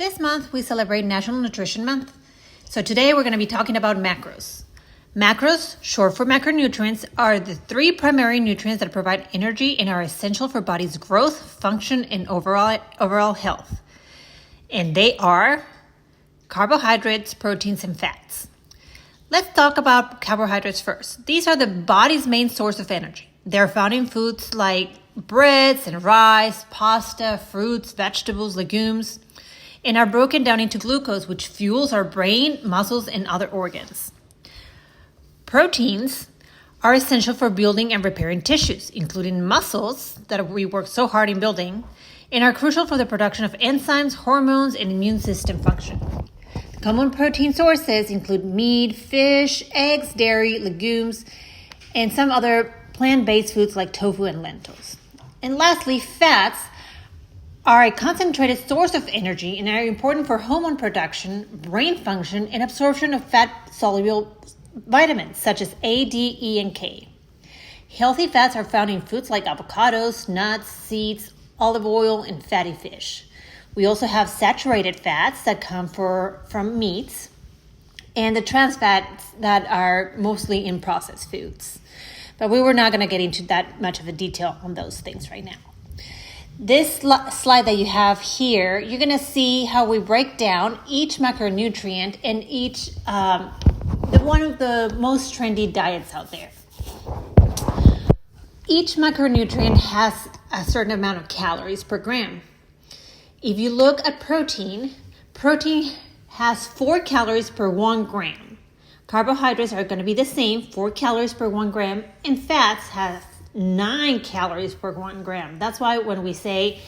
This month, we celebrate National Nutrition Month. So today, we're going to be talking about macros. Macros, short for macronutrients, are the three primary nutrients that provide energy and are essential for body's growth, function, and overall health. And they are carbohydrates, proteins, and fats. Let's talk about carbohydrates first. These are the body's main source of energy. They're found in foods like breads and rice, pasta, fruits, vegetables, legumes, and are broken down into glucose, which fuels our brain, muscles, and other organs. Proteins are essential for building and repairing tissues, including muscles that we work so hard in building, and are crucial for the production of enzymes, hormones, and immune system function. Common protein sources include meat, fish, eggs, dairy, legumes, and some other plant-based foods like tofu and lentils. And lastly, fats are a concentrated source of energy and are important for hormone production, brain function, and absorption of fat-soluble vitamins such as A, D, E, and K. Healthy fats are found in foods like avocados, nuts, seeds, olive oil, and fatty fish. We also have saturated fats that come from meats and the trans fats that are mostly in processed foods. But we were not going to get into that much of a detail on those things right now. This slide that you have here, you're going to see how we break down each macronutrient and each one of the most trendy diets out there. Each macronutrient has a certain amount of calories per gram. If you look at protein has 4 calories per 1 gram. Carbohydrates are going to be the same, 4 calories per 1 gram, and fats have 9 calories per 1 gram. That's why when we say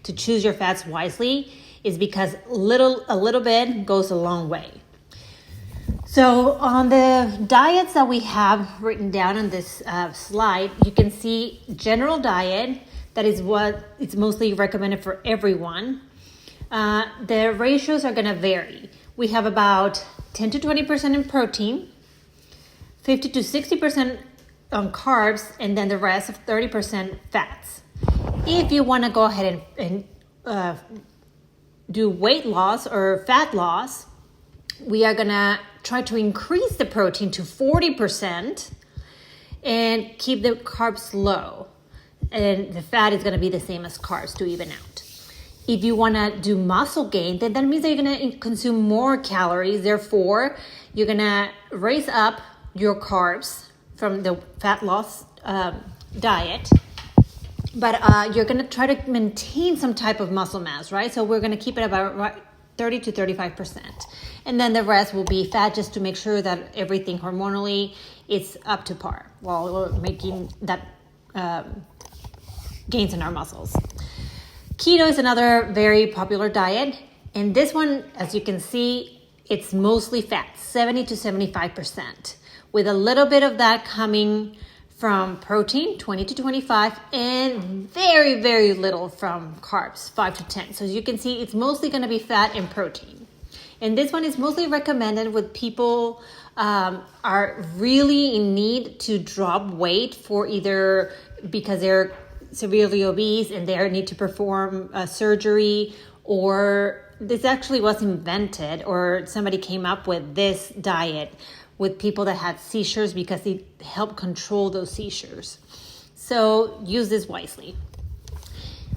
to choose your fats wisely, is because a little bit goes a long way. So on the diets that we have written down on this slide, you can see general diet. That is what it's mostly recommended for everyone. The ratios are going to vary. We have about 10 to 20% in protein, 50 to 60% on carbs, and then the rest of 30% fats. If you want to go ahead and do weight loss or fat loss, we are going to try to increase the protein to 40% and keep the carbs low. And the fat is going to be the same as carbs to even out. If you want to do muscle gain, then that means that you're going to consume more calories. Therefore, you're going to raise up your carbs from the fat loss diet. But you're going to try to maintain some type of muscle mass, right? So we're going to keep it about 30 to 35%. And then the rest will be fat just to make sure that everything hormonally is up to par while we're making that gains in our muscles. Keto is another very popular diet. And this one, as you can see, it's mostly fat, 70 to 75%, with a little bit of that coming from protein, 20 to 25, and very, very little from carbs, 5 to 10. So as you can see, it's mostly going to be fat and protein. And this one is mostly recommended with people are really in need to drop weight for either because they're severely obese and they need to perform surgery, or this actually was invented or somebody came up with this diet with people that had seizures because it helped control those seizures. So use this wisely.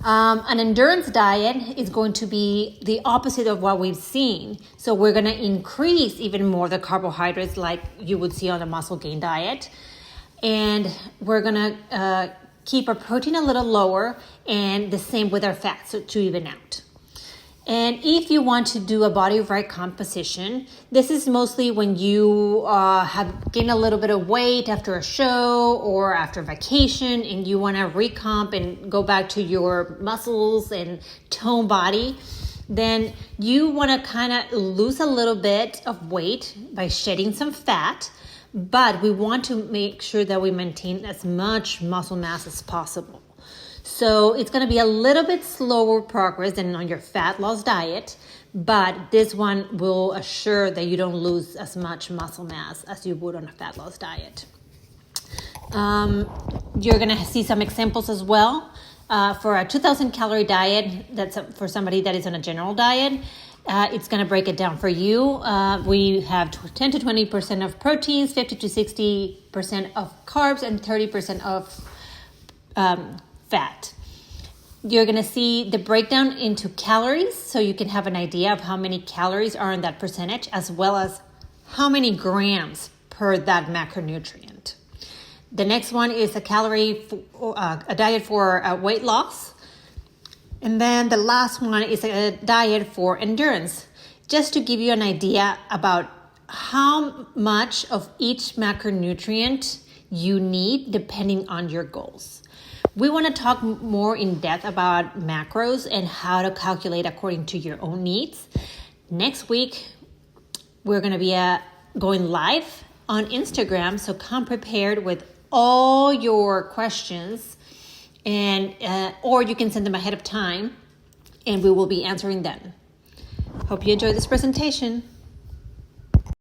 An endurance diet is going to be the opposite of what we've seen. So we're going to increase even more the carbohydrates like you would see on a muscle gain diet. And we're going to keep our protein a little lower, and the same with our fats, so to even out. And if you want to do a body right composition, this is mostly when you have gained a little bit of weight after a show or after vacation and you want to recomp and go back to your muscles and tone body, then you want to kind of lose a little bit of weight by shedding some fat, but we want to make sure that we maintain as much muscle mass as possible. So it's going to be a little bit slower progress than on your fat loss diet, but this one will assure that you don't lose as much muscle mass as you would on a fat loss diet. You're going to see some examples as well for a 2,000 calorie diet. That's for somebody that is on a general diet. It's going to break it down for you. We have 10 to 20% of proteins, 50 to 60% of carbs, and 30% of fat. You're going to see the breakdown into calories, so you can have an idea of how many calories are in that percentage, as well as how many grams per that macronutrient. The next one is a diet for weight loss. And then the last one is a diet for endurance, just to give you an idea about how much of each macronutrient you need depending on your goals. We want to talk more in depth about macros and how to calculate according to your own needs. Next week, we're going to be going live on Instagram, so come prepared with all your questions, and or you can send them ahead of time, and we will be answering them. Hope you enjoyed this presentation.